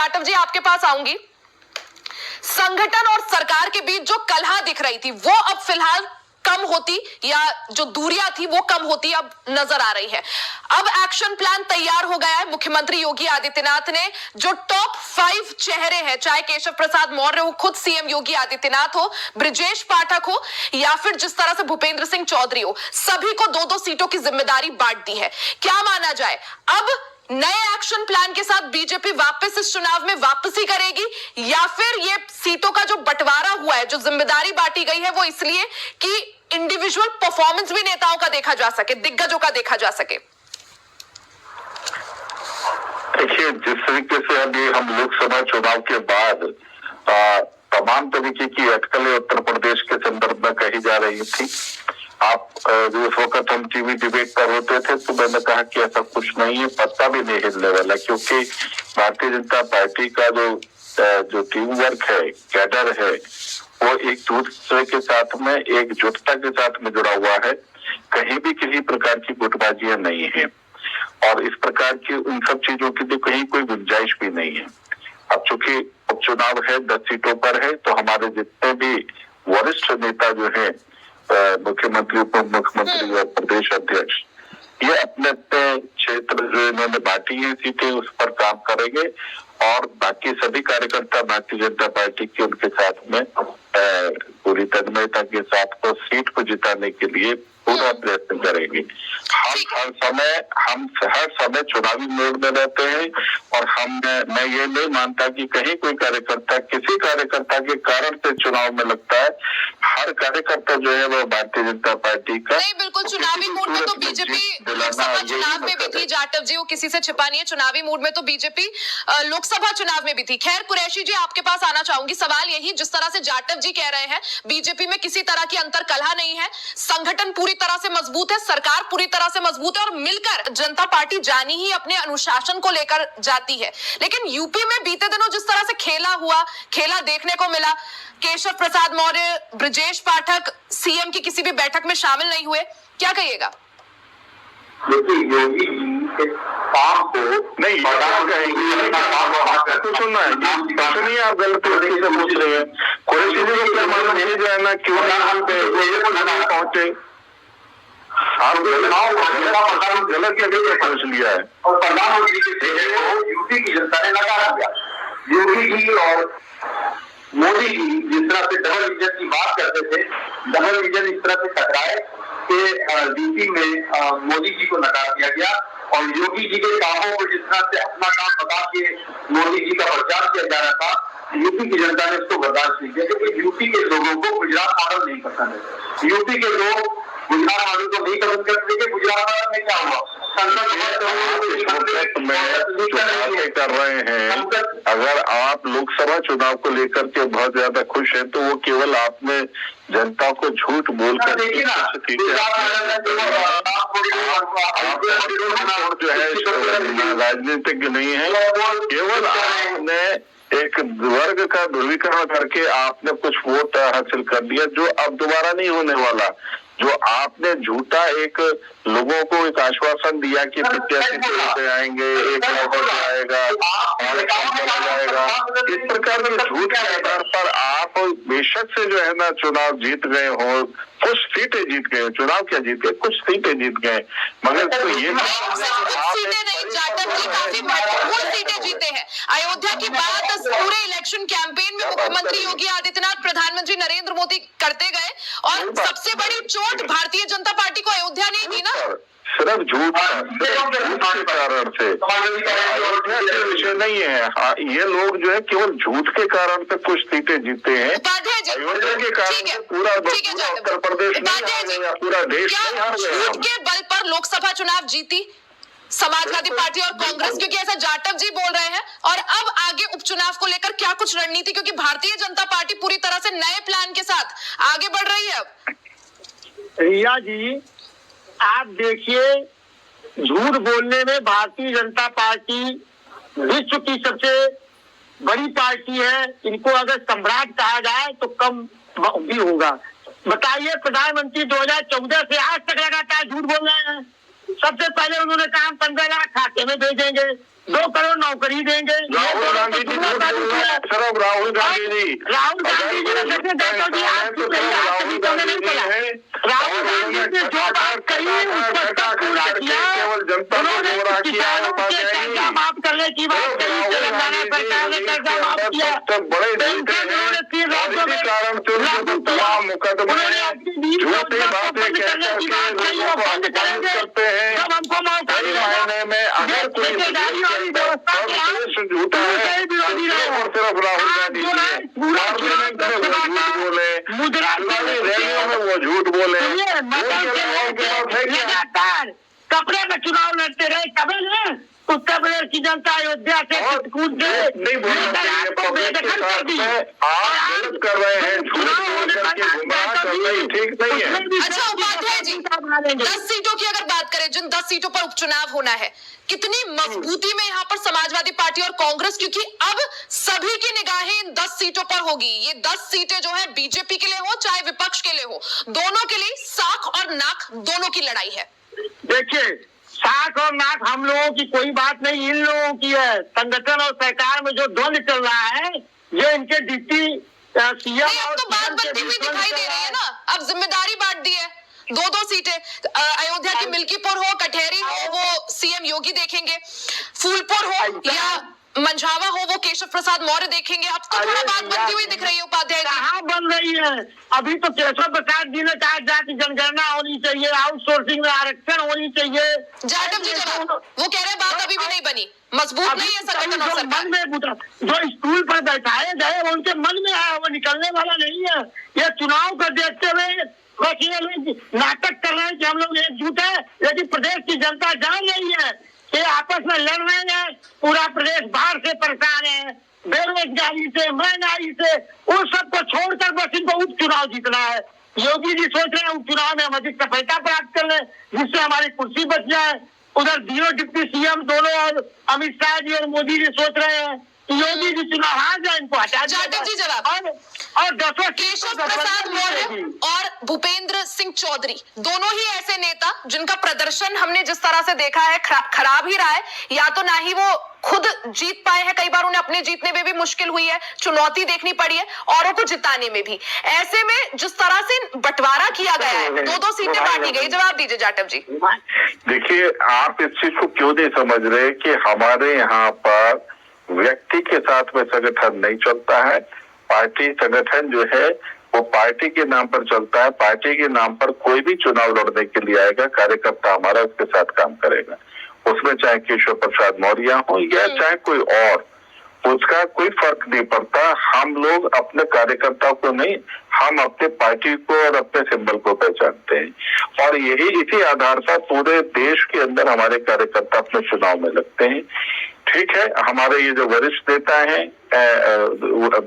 जाटव जी आपके पास आऊंगी। संगठन और सरकार के बीच जो कलह दिख रही थी वो अब फिलहाल कम होती या जो दूरियां थी वो कम होती अब नजर आ रही है। अब एक्शन प्लान तैयार हो गया है। मुख्यमंत्री योगी आदित्यनाथ ने जो टॉप 5 चेहरे हैं, चाहे केशव प्रसाद मौर्य हो, खुद सीएम योगी आदित्यनाथ हो, ब्रिजेश पाठक हो या फिर जिस तरह से भूपेंद्र सिंह चौधरी हो, सभी को 2-2 सीटों की जिम्मेदारी बांट दी है। क्या माना जाए, अब नए एक्शन प्लान के साथ बीजेपी वापस इस चुनाव में वापसी करेगी या फिर ये सीटों का जो बंटवारा हुआ है, जो जिम्मेदारी बांटी गई है, वो इसलिए कि इंडिविजुअल परफॉर्मेंस भी नेताओं का देखा जा सके, दिग्गजों का देखा जा सके? देखिए, जिस तरीके से अभी हम लोकसभा चुनाव के बाद तमाम तरीके की अटकलें उत्तर प्रदेश के संदर्भ में कही जा रही थी। आप जिस वक्त हम टीवी डिबेट पर होते थे तो मैंने कहा कि ऐसा कुछ नहीं है, पत्ता भी नहीं हिलने वाला, क्योंकि भारतीय जनता पार्टी का जो टीम वर्क है, कैडर है, वो एक दूसरे के साथ में एकजुटता के साथ में जुड़ा हुआ है। कहीं भी किसी प्रकार की गुटबाजियां नहीं है और इस प्रकार की उन सब चीजों की तो कहीं कोई गुंजाइश भी नहीं है। अब चूंकि उपचुनाव है, 10 सीटों पर है, तो हमारे जितने भी वरिष्ठ नेता जो है, मुख्यमंत्री, उप मुख्यमंत्री और प्रदेश अध्यक्ष, ये अपने अपने क्षेत्र जो इन्होंने बांटी है सीटें, उस पर काम करेंगे और बाकी सभी कार्यकर्ता भारतीय जनता पार्टी के उनके साथ में पूरी तन्मयता के साथ को सीट को जिताने के लिए पूरा प्रयत्न करेंगे। हम हर समय चुनावी मोड में रहते हैं और मैं ये नहीं मानता कि कहीं कोई कार्यकर्ता किसी कार्यकर्ता के कारण से चुनाव में लगता है। हर कार्यकर्ता जो है वो भारतीय जनता पार्टी का नहीं, बिल्कुल चुनावी मूड में तो बीजेपी लोकसभा चुनाव में भी थी। जाटव जी, वो किसी से छिपा नहीं है, चुनावी मूड में तो बीजेपी लोकसभा चुनाव में भी थी। खैर, कुरैशी जी आपके पास आना चाहूंगी। सवाल यही, जिस तरह से जाटव जी कह रहे हैं, बीजेपी में किसी तरह की अंतर कलह नहीं है, संगठन पूरी तरह से मजबूत है, सरकार पूरी तरह से मजबूत है और मिलकर जनता पार्टी जानी ही अपने अनुशासन को लेकर जाती है। लेकिन यूपी में बीते दिनों जिस तरह से खेला देखने को मिला, केशव प्रसाद मौर्य, ब्रिजेश पाठक सीएम की किसी भी बैठक में शामिल नहीं हुए, क्या कहिएगा? देखिए, योगी जी के काम को नहीं सुनना है, ये नहीं, आप गलत तरीके से पूछ रहे हैं। कुरैशी जी को क्या मालूम है जो है ना, क्यों पहुंचे? आप गलत जगह पे पहुंच लिया है और प्रधानमंत्री के यूपी की जनता ने नकारा दिया। योगी जी और मोदी जी जिस तरह से डबल इंजन की बात करते थे, डबल इंजन इस तरह से टकराए कि यूपी में मोदी जी को नकार दिया गया और योगी जी के कामों को जिस तरह से अपना काम बता के मोदी जी का प्रचार किया जा रहा था, यूपी की जनता ने इसको बर्दाश्त नहीं किया, क्योंकि यूपी के लोगों को गुजरात मॉडल नहीं पसंद है। यूपी के लोग गुजरात मॉडल को नहीं पसंद करते। गुजरात मॉडल में क्या हुआ, कर रहे हैं। अगर आप लोकसभा चुनाव को लेकर के बहुत ज्यादा खुश हैं तो वो केवल आपने जनता को झूठ बोलकर जो है राजनीतिक नहीं है, केवल आपने एक वर्ग का ध्रुवीकरण करके आपने कुछ वोट हासिल कर दिया जो अब दोबारा नहीं होने वाला। जो आपने झूठा एक लोगों को एक आश्वासन दिया कि 85 से आएंगे, 1 लाख आएगा, जाएगा, इस प्रकार के झूठ के आधार पर आप बेशक से जो है ना चुनाव जीत गए हो, कुछ सीटें जीत गए, चुनाव क्या जीत गए, कुछ सीटें जीत गए, मगर तो ये सीटें नहीं, जाटव जी काफी महत्वपूर्ण सीटें जीते हैं। अयोध्या की बात पूरे इलेक्शन कैंपेन में मुख्यमंत्री योगी आदित्यनाथ, प्रधानमंत्री नरेंद्र मोदी करते गए और सबसे बड़ी चोट भारतीय जनता पार्टी को अयोध्या नहीं दी ना, सिर्फ झूठ के कारण से विषय नहीं है। ये लोग जो है केवल झूठ के कारण से कुछ सीटें जीते हैं, अयोध्या के कारण से पूरा उत्तर प्रदेश नहीं, पूरा देश झूठ के बल पर लोकसभा चुनाव जीती समाजवादी पार्टी और कांग्रेस, क्योंकि ऐसा जाटव जी बोल रहे हैं। और अब आगे उपचुनाव को लेकर क्या कुछ रणनीति, क्योंकि भारतीय जनता पार्टी पूरी तरह से नए प्लान के साथ आगे बढ़ रही है। अब रिया जी, आप देखिए, झूठ बोलने में भारतीय जनता पार्टी विश्व की सबसे बड़ी पार्टी है। इनको अगर सम्राट कहा जाए तो कम भी होगा। बताइए, प्रधानमंत्री 2014 से आज तक लगातार झूठ बोल रहे हैं। सबसे पहले उन्होंने कहा 15 लाख खाते में भेजेंगे, 2 करोड़ नौकरी देंगे। राहुल गांधी जी सिर्फ राहुल गांधी जी, राहुल गांधी जी ने देखिए जाटव जी आपकी कही आज तक तो नहीं बोला। राहुल गांधी ने जो बात कही उसको सब पूरा किया। उन्होंने किसानों के कर्जा माफ करने की बात कही, तेलंगाना सरकार ने कर्जा माफ किया, बड़े पेंशन उन्होंने 3 राज्यों में कारण से लागू किया। मुकदमे उन्होंने अपनी 20 योजनाओं को बंद करने की बात कही, वो बंद करेंगे जब हमको मौका मिलेगा। में अगर कोई ठेकेदारी वाली व्यवस्था के आप झूठा है विरोधी रहे और सिर्फ राहुल गांधी पार्लियामेंट में वो झूठ बोले, मुद्रा रैलियों में वो झूठ बोले, लगातार कपड़े में चुनाव लड़ते रहे, कभी नहीं उत्तर प्रदेश की जनता अयोध्या से कूद गए, नहीं बोलना को बेदखल कर दी। आप गलत कर रहे हैं, चुनाव होने ठीक नहीं है। अच्छा उपाध्याय जी, 10 सीटों की अगर बात करें, जिन 10 सीटों पर उपचुनाव होना है, कितनी मजबूती में यहाँ पर समाजवादी पार्टी और कांग्रेस, क्योंकि अब सभी की निगाहें इन 10 सीटों पर होगी। ये 10 सीटें जो है बीजेपी के लिए हो चाहे विपक्ष के लिए हो, दोनों के लिए साख और नाक दोनों की लड़ाई है। देखिए, साख और नाक हम लोगों की कोई बात नहीं, इन लोगों की है। संगठन और सरकार में जो द्वंद्व चल रहा है, ये इनके डिप्टी सीएम अब तो बात बनती हुई दिखाई दे रही है ना, अब जिम्मेदारी बांट दी है। 2-2 सीटें अयोध्या की मिल्कीपुर हो, कटहरी हो, वो सीएम योगी देखेंगे, फूलपुर हो या मंझावा हो, वो केशव प्रसाद मौर्य देखेंगे। अब तो थोड़ा बात बनती हुई दिख रही है उपाध्याय जी। कहाँ बन रही है? अभी तो केशव प्रसाद जी ने कहा जाति जनगणना होनी चाहिए, आउटसोर्सिंग में आरक्षण होनी चाहिए। जाटव जी जवाब, वो कह रहे हैं बात अभी भी नहीं बनी, मजबूत नहीं है संगठन और सरकार। मन में जो स्टूल पर बैठाए गए वो उनके मन में है, वो निकलने वाला नहीं है। ये चुनाव को देखते हुए बस ये लोग नाटक कर रहे हैं कि हम लोग एकजुट है, लेकिन प्रदेश की जनता जान रही है कि आपस में लड़ रहे हैं। पूरा प्रदेश बाहर से परेशान है, बेरोजगारी से, महंगाई से, उन सबको छोड़कर बस इनको उपचुनाव जीतना है। योगी जी सोच रहे हैं उपचुनाव में हम अधिक सफलता प्राप्त कर ले, जिससे हमारी कुर्सी बच जाए। उधर तीनों डिप्टी सीएम दोनों और अमित शाह जी और मोदी जी सोच रहे हैं योगी जी चुनाव हार जाए, इनको हटा दिया जाटव जी जवाब, और 10 केशव प्रसाद मौर्य और भूपेंद्र सिंह चौधरी दोनों ही ऐसे नेता जिनका प्रदर्शन हमने जिस तरह से देखा है खराब ही रहा है। या तो ना ही वो खुद जीत पाए हैं, कई बार उन्हें अपने जीतने में भी मुश्किल हुई है, चुनौती देखनी पड़ी है, औरों को जिताने में भी। ऐसे में जिस तरह से बंटवारा किया गया है, 2-2 सीटें बांटी गई, जवाब दीजिए जाटव जी। देखिए, आप इस चीज को क्यों नहीं समझ रहे कि हमारे यहाँ पर व्यक्ति के साथ में संगठन नहीं चलता है। पार्टी संगठन जो है वो पार्टी के नाम पर चलता है। पार्टी के नाम पर कोई भी चुनाव लड़ने के लिए आएगा, कार्यकर्ता हमारा उसके साथ काम करेगा, उसमें चाहे केशव प्रसाद मौर्य हो या चाहे कोई और, उसका कोई फर्क नहीं पड़ता। हम लोग अपने कार्यकर्ताओं को नहीं, हम अपने पार्टी को और अपने सिंबल को पहचानते हैं, और यही इसी आधार पर पूरे देश के अंदर हमारे कार्यकर्ता अपने चुनाव में लगते हैं। ठीक है, हमारे ये जो वरिष्ठ नेता हैं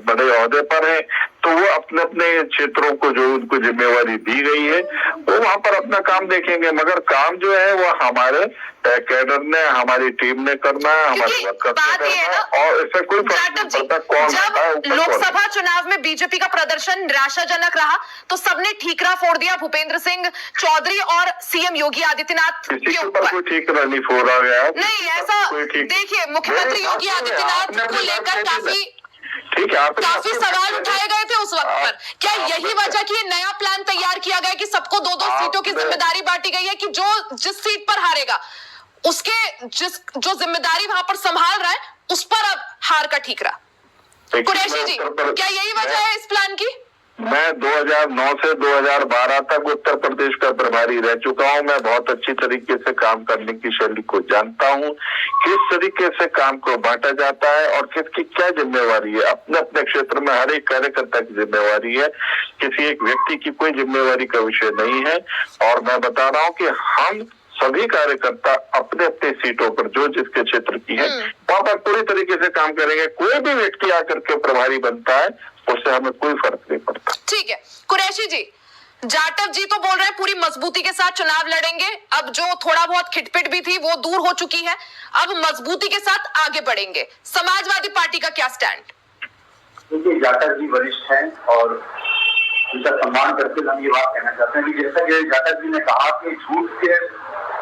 बड़े ओहदे पर हैं, तो वो अपने अपने क्षेत्रों को जो उनको जिम्मेवारी दी गई है वो वहां पर अपना काम देखेंगे, मगर काम जो है वो हमारे कैडर ने, हमारी टीम ने करना है, हमारे वर्कर्स ने करना है, और इससे कोई फर्क नहीं पड़ता कौन जब लोकसभा चुनाव में बीजेपी का प्रदर्शन निराशाजनक रहा तो सबने ठीकरा फोड़ दिया भूपेंद्र सिंह चौधरी और सीएम योगी आदित्यनाथ के ऊपर। कोई ठीकरा नहीं फोड़ा गया, नहीं ऐसा देखिए, मुख्यमंत्री योगी आदित्यनाथ को लेकर काफी सवाल उठाए गए थे उस वक्त पर। क्या यही वजह कि ये नया प्लान तैयार किया गया कि सबको 2-2 सीटों की जिम्मेदारी बांटी गई है कि जो जिस सीट पर हारेगा उसके जो जिम्मेदारी वहां पर संभाल रहा है उस पर अब हार का ठीकरा? कुरैशी जी, क्या यही वजह है इस प्लान की? मैं 2009 से 2012 तक उत्तर प्रदेश का प्रभारी रह चुका हूं। मैं बहुत अच्छी तरीके से काम करने की शैली को जानता हूं, किस तरीके से काम को बांटा जाता है और किसकी क्या जिम्मेवारी है। अपने अपने क्षेत्र में हर एक कार्यकर्ता की जिम्मेवारी है, किसी एक व्यक्ति की कोई जिम्मेवारी का विषय नहीं है। और मैं बता रहा हूं कि हम सभी कार्यकर्ता अपने अपने सीटों पर जो जिसके क्षेत्र की है वहां पर पूरी तरीके से काम करेंगे। कोई भी व्यक्ति आकर के प्रभारी बनता है उससे हमें कोई फर्क नहीं पड़ता। ठीक है कुरैशी जी, जाटव जी तो बोल रहे हैं पूरी मजबूती के साथ चुनाव लड़ेंगे, अब जो थोड़ा बहुत खिटपिट भी थी वो दूर हो चुकी है, अब मजबूती के साथ आगे बढ़ेंगे। समाजवादी पार्टी का क्या स्टैंड? देखिए, जाटव जी वरिष्ठ हैं और उनका सम्मान करते हुए हम ये बात कहना चाहते हैं कि जैसा कि जाटव जी ने कहा कि झूठ के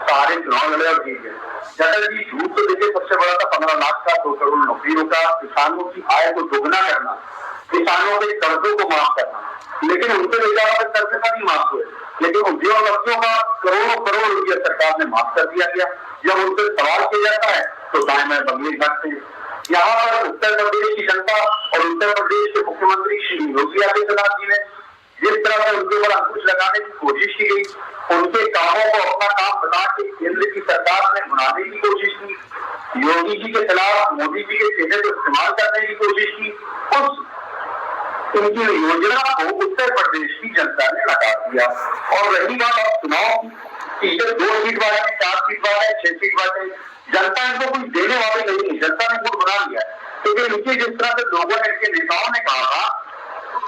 सारे चुनाव लड़े और जीत गए। जाटव जी झूठ तो देखिए सबसे बड़ा था 15 लाख का 2 करोड़ नौकरियों का, किसानों की आय को दोगुना करना, किसानों के कर्जों को माफ करना, लेकिन उनके लेकर कर्ज का भी माफ हुए, लेकिन उद्योगपतियों का करोड़ों करोड़ रुपया सरकार ने माफ कर दिया गया। जब उनसे सवाल किया जाता है तो दाएं में बंगले भागते हैं। यहाँ पर उत्तर प्रदेश की जनता और उत्तर प्रदेश के मुख्यमंत्री श्री योगी आदित्यनाथ जी ने जिस तरह से उनके ऊपर अंकुश लगाने की कोशिश की गई, उनके कामों को अपना काम बना के केंद्र की सरकार ने बनाने की कोशिश की, योगी जी के खिलाफ मोदी जी के चेहरे को इस्तेमाल करने की कोशिश की, उस उनकी योजना को उत्तर प्रदेश की जनता ने नकार दिया। और रही बात अब चुनाव की, 2 सीट बांटे, 4 सीट बांटे, 6 सीट बांटे, जनता इनको कुछ देने वाली नहीं है, जनता ने वोट बना लिया। क्योंकि इनके जिस तरह से लोगों ने, इनके नेताओं ने कहा था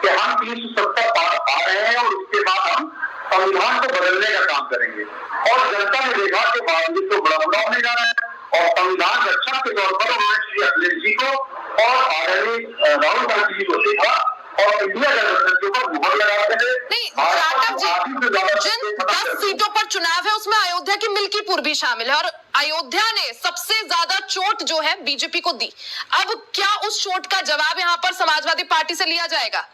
कि हम 370 पार आ रहे हैं और उसके बाद हम संविधान को बदलने का काम करेंगे, और जनता ने देखा कि बावजूद तो बड़ा बुरा होने जा रहा है, और संविधान रक्षक के तौर पर उन्होंने श्री अखिलेश जी को और आदरणीय राहुल गांधी जी को देखा और इंडिया गठबंधन के ऊपर मुहर लगाते थे। नहीं जाटव जी, जिन 10 सीटों पर चुनाव है उसमें अयोध्या की मिल्कीपुर भी शामिल है, और अयोध्या ने सबसे ज्यादा चोट जो है बीजेपी को दी। अब क्या उस चोट का जवाब यहाँ पर समाजवादी पार्टी से लिया जाएगा?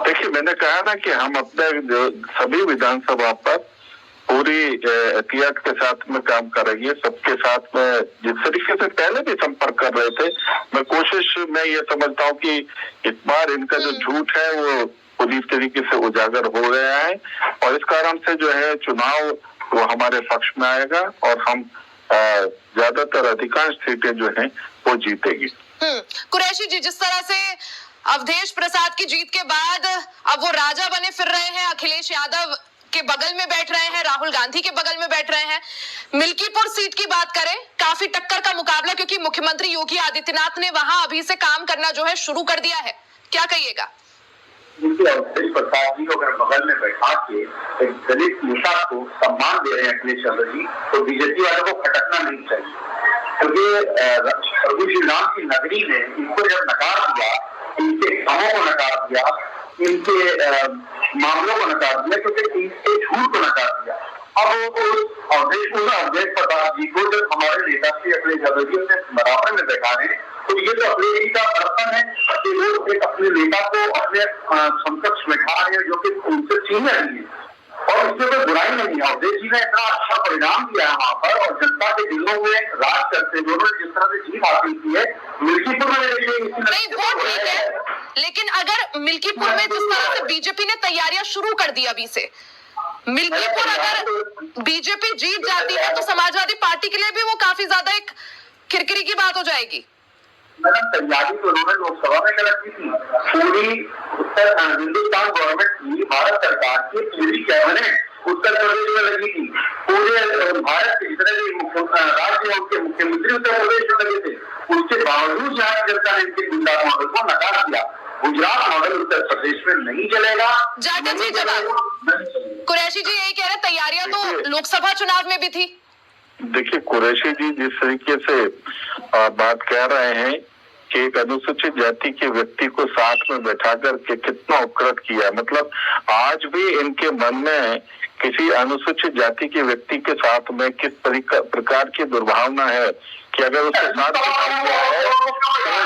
देखिए, मैंने कहा ना कि हम अपने जो सभी विधानसभा पर पूरी एहतियात के साथ में काम करेंगे, सबके साथ में जिस तरीके से पहले भी संपर्क कर रहे थे। मैं ये समझता हूँ कि इस बार इनका जो झूठ है वो पूरी तरीके से उजागर हो गया है, और इस कारण से जो है चुनाव वो हमारे पक्ष में आएगा और हम ज्यादातर अधिकांश सीटें जो हैं वो जीतेगी। कुरैशी जी, जिस तरह से अवधेश प्रसाद की जीत के बाद अब वो राजा बने फिर रहे हैं, अखिलेश यादव के बगल में बैठ रहे हैं, राहुल गांधी के बगल में बैठ रहे हैं। मिल्कीपुर सीट की बात करें, काफी टक्कर का मुकाबला, क्योंकि मुख्यमंत्री योगी आदित्यनाथ ने वहां अभी से काम करना जो है शुरू कर दिया है, क्या कहिएगा? अवधेश प्रसाद जी को अगर बगल में बैठा के एक दलित नेता को सम्मान दे रहे हैं अखिलेश यादव जी, तो बीजेपी वालों को खटकना नहीं चाहिए, क्योंकि प्रभु श्री राम की नगरी ने इनको जब नकार दिया, इनके कामों को नकार दिया, इनके मामलों को नकार दिया, क्योंकि इनके झूठ को नकार दिया। अब अवधेश प्रसाद जी को जब हमारे नेता श्री अखिलेश यादव जी अपने बराबर में बैठा रहे, तो ये तो अखिलेश जी का बर्तन है कि वो एक अपने नेता को अपने समकक्ष बैठा रहे हैं जो कि उनसे सीनियर नहीं है, और इसमें कोई बुराई नहीं है। अवधेश जी ने इतना अच्छा परिणाम दिया है वहां पर, और जनता के दिलों में राज करते हुए उन्होंने जिस तरह से जीत हासिल की है, मिल्कीपुर में नहीं वो ठीक है, लेकिन अगर मिल्कीपुर में जिस तरह से बीजेपी ने तैयारियां शुरू कर दी अभी से, मिल्कीपुर अगर बीजेपी जीत जाती है तो समाजवादी पार्टी के लिए भी वो काफी ज्यादा एक खिरकिरी की बात हो जाएगी। मैडम, तैयारी तो उन्होंने लोकसभा में कर रखी थी। पूरी उत्तर हिंदुस्तान गवर्नमेंट की, भारत सरकार की पूरी कैबिनेट उत्तर प्रदेश में लगी थी। पूरे भारत के जितने भी राज्य हैं उनके मुख्यमंत्री उत्तर प्रदेश में लगे थे, उसके बावजूद यहाँ जनता ने इनके गुजरात मॉडल को नकार दिया। गुजरात मॉडल उत्तर प्रदेश में नहीं चलेगा। जाटव जी, जवाब कुरैशी जी यही कह रहे, तैयारियां तो लोकसभा चुनाव में भी थी। देखिए, कुरैशी जी जिस तरीके से बात कह रहे हैं कि एक अनुसूचित जाति के व्यक्ति को साथ में बैठा करके कितना उपकृत किया, मतलब आज भी इनके मन में किसी अनुसूचित जाति के व्यक्ति के साथ में किस प्रकार की दुर्भावना है कि अगर उसके साथ तो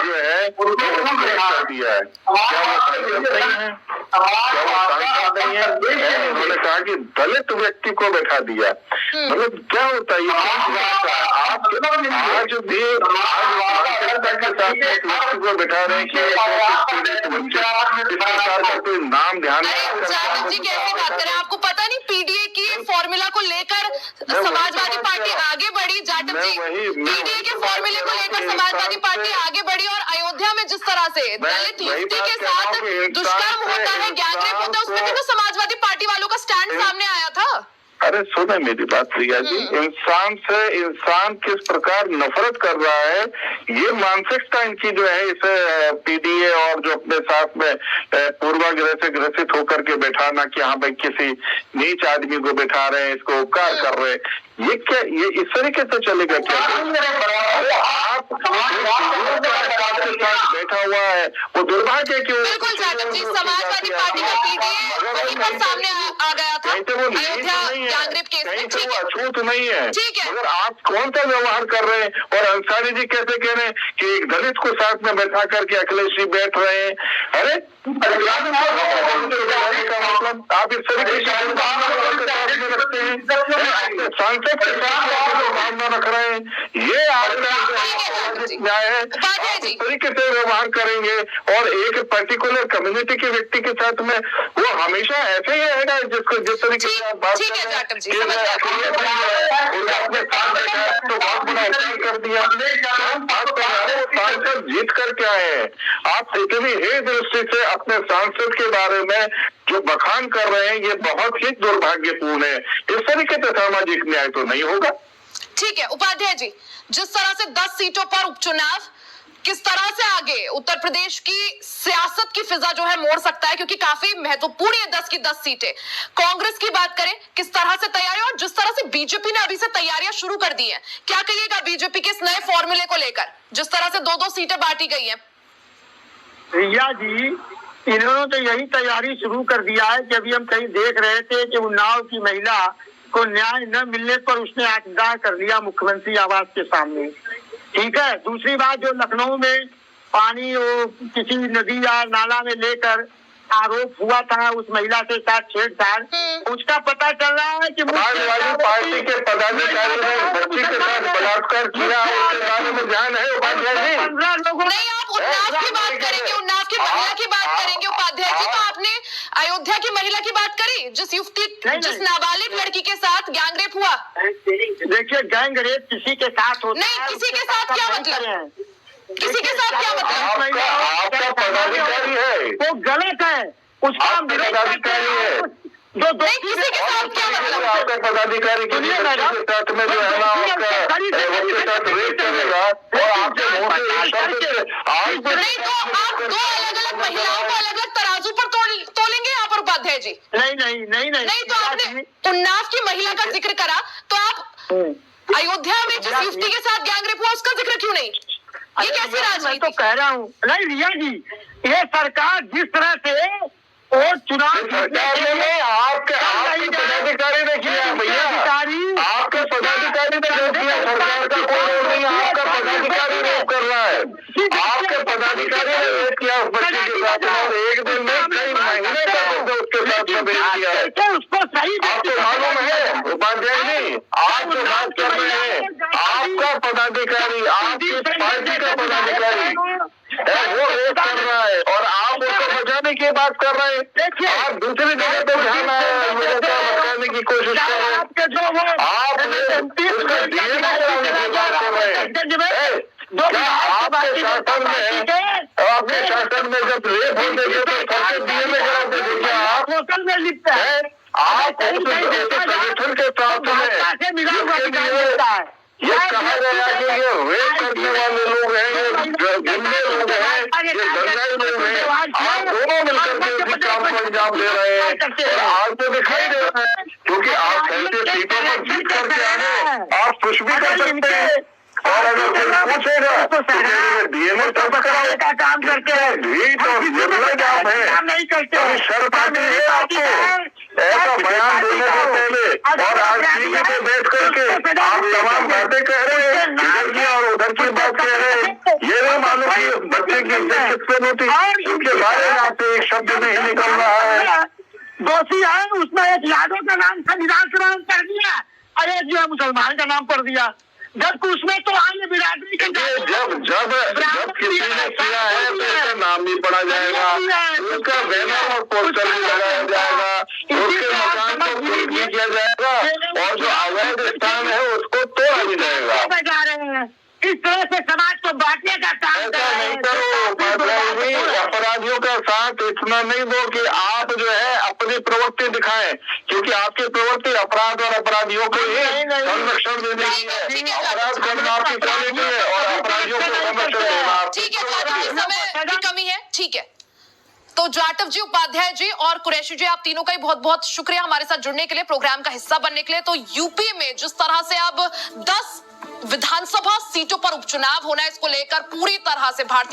जो है कर दिया है, क्या वो सांसद नहीं है? क्या वो सांसद नहीं है? उन्होंने कहा कि दलित व्यक्ति को बैठा दिया, मतलब क्या होता है ये? आप आज भी के साथ एक व्यक्ति को बैठा रहे हैं कि सरकार का कोई नाम ध्यान जी कैसे बात करें, आपको पता नहीं पीडीए की फॉर्मूला को लेकर समाजवादी पार्टी आगे बढ़ी। जाटव जी, पीडीए के फॉर्मूले को लेकर समाजवादी पार्टी आगे बढ़ी, और अयोध्या में जिस तरह से दलित युवती के साथ दुष्कर्म होता है, गैंगरेप होता है, उसमें भी तो समाजवादी पार्टी वालों का स्टैंड सामने आया था। अरे सुने मेरी बात प्रिया जी, इंसान से इंसान किस प्रकार नफरत कर रहा है, ये मानसिकता इनकी जो है इसे पीडीए और जो अपने साथ में पूर्वाग्रह से ग्रसित होकर के बैठाना कि हाँ भाई किसी नीच आदमी को बैठा रहे हैं, इसको उपकार कर रहे हैं, ये क्या, ये इस तरीके से चलेगा क्या? आप साथ बैठा हुआ है वो दुर्भाग्य क्यों? बिल्कुल जाटव जी, समाजवादी पार्टी का पीटीए वहीं पर सामने आ गया था अयोध्या गैंगरेप केस में। ठीक है, अछूत नहीं है। ठीक है। मगर आप कौन सा व्यवहार कर रहे हैं? और अंसारी जी कैसे कह रहे हैं कि एक दलित को साथ में बैठा करके अखिलेश जी बैठ रहे हैं? अरे मतलब आप इस तरह की रखते हैं, सांसद के साथ भावना रख रहे हैं, ये आपका न्याय है? आप इस तरीके से व्यवहार करेंगे और एक पर्टिकुलर कम्युनिटी के व्यक्ति के साथ में वो हमेशा ऐसे ही रहेगा जिसको जिस तरीके से आप बात कर रहे हैं। तो बहुत बड़ा अपमान कर दिया। सांसद जीत कर क्या है? आप इतनी ही दृष्टि से अपने सांसद के बारे में जो बखान कर रहे हैं ये बहुत ही दुर्भाग्यपूर्ण है। इस तरीके से सामाजिक न्याय तो नहीं होगा। ठीक है उपाध्याय जी, जिस तरह से 10 सीटों पर उपचुनाव किस तरह से आगे उत्तर प्रदेश की सियासत की फिजा जो है मोड़ सकता है, क्योंकि काफी महत्वपूर्ण है 10 की 10 सीटें। कांग्रेस की बात करें, किस तरह से तैयारी और जिस तरह से बीजेपी ने अभी से तैयारियां शुरू कर दी हैं, क्या कहिएगा बीजेपी के इस नए फॉर्मूले को लेकर, जिस तरह से 2-2 सीटें बांटी गई हैं? रिया जी, इन्होंने तो यही तैयारी शुरू कर दिया है कि अभी हम कहीं देख रहे थे कि उन्नाव की महिला को न्याय न मिलने पर उसने आत्मदाह कर लिया मुख्यमंत्री आवास के सामने। ठीक है, दूसरी बात जो लखनऊ में पानी वो किसी नदी या नाला में लेकर आरोप हुआ था उस महिला के साथ छेड़छाड़, उसका पता चल रहा है कि समाजवादी पार्टी के पदाधिकारी ने बच्ची के साथ बलात्कार किया, उसके बारे में ध्यान है उपाध्याय जी? 15 लोगों नहीं, आप उन्नाव की बात करेंगे, उन्नाव की महिला की बात करेंगे उपाध्याय जी, तो आपने अयोध्या की महिला की बात करी जिस नाबालिग लड़की के साथ गैंगरेप हुआ। देखिए, गैंगरेप किसी के साथ होता नहीं, है, किसी के साथ क्या मतलब? किसी के साथ क्या मतलब? आपका पदाधिकारी है वो गलत है, उसका पदाधिकारी है नहीं, किसी के साथ क्या मतलब? आपका पदाधिकारी के साथ में जो है ना उसके साथ रेप करेगा और आपके मुंह से नहीं, तो आप 2 अलग-अलग महिलाओं को अलग-अलग तराजू पर तोलेंगे यहाँ पर उपाध्याय जी? नहीं, तो आपने उन्नाव की महिला का जिक्र करा, तो आप अयोध्या में जिस युवती के साथ गैंगरेप हुआ उसका जिक्र क्यों नहीं? ये कैसी राजनीति? मैं तो कह रहा हूँ, नहीं रिया जी, ये सरकार जिस तरह से और चुनाव सरकार ने आपके पदाधिकारी ने किया भैया, आपके पदाधिकारी ने जो किया, सरकार का कोई रोल नहीं, आपका पदाधिकारी रेप कर रहा है, आपके पदाधिकारी ने रेप किया उस बच्चे के साथ और एक दिन में कई महीने तक उसके साथ में रेप किया है। उसको सही आपको मालूम है उपाध्याय जी, आप जो बात कर रहे हैं आपका पदाधिकारी, आपकी पार्टी का पदाधिकारी वो रेप कर रहा है और आप उसको बचाने की बात कर रहे हैं। आप दूसरी जगह पे ध्यान बचाने की कोशिश कर रहे हैं। आप उसका DNA कराने की बात कर रहे हैं। क्या आपके शासन में जब रेप होते थे तो सबके DNA कराते थे क्या आप? आप उस संगठन के साथ में ये कहा गया कि ये रेप करने वाले लोग हैं, ये गुंडे लोग हैं, ये दंगाई लोग हैं, आप दोनों मिलकर के इसी काम को अंजाम दे रहे हैं और आज तो दिखाई दे रहा है क्योंकि आप ऐसे सीटों पर जीत करके आए, आप कुछ भी कर सकते हैं और अगर कोई पूछेगा तो DNA तब कराने का काम करते हैं, ढीठ और निर्लज आप हैं, शर्म आती है आपको ऐसा बयान देने से पहले और आज टीवी पे बैठ करके आप तमाम बातें कह रहे हैं, इधर की और उधर की बात कह रहे हैं, ये नहीं मालूम कि बच्चे की इज्जत किससे होती, उनके बारे में आपसे एक शब्द नहीं निकल रहा है। दोषी है उसमें एक यादव का नाम संविधान कर दिया और एक जो है मुसलमान का नाम पढ़ दिया, जब उसमें तो अन्य बिरादरी के जब किसी ने किया है तो उसका नाम भी पढ़ा जाएगा, उसका बैनर और पोस्टर भी लगाया जाएगा, उसके मकान को खुद भी किया जाएगा और जो अवैध स्थान है उसको तोड़ा भी जाएगा। जा रहे हैं इस तरह से समाज को बांटने का काम कर रहे हैं। अपराधियों का साथ इतना नहीं दो कि आप जो है अपनी प्रवृत्ति दिखाएं, क्योंकि आपकी प्रवृत्ति अपराध और अपराधियों को ही संरक्षण देने की है, अपराध करना आपकी क्वालिटी है और अपराधियों को संरक्षण देना। ठीक है, समय की कमी है, ठीक है। तो जाटव जी, उपाध्याय जी और कुरैशी जी, आप तीनों का ही बहुत बहुत शुक्रिया हमारे साथ जुड़ने के लिए, प्रोग्राम का हिस्सा बनने के लिए। तो यूपी में जिस तरह से अब 10 विधानसभा सीटों पर उपचुनाव होना है, इसको लेकर पूरी तरह से भारतीय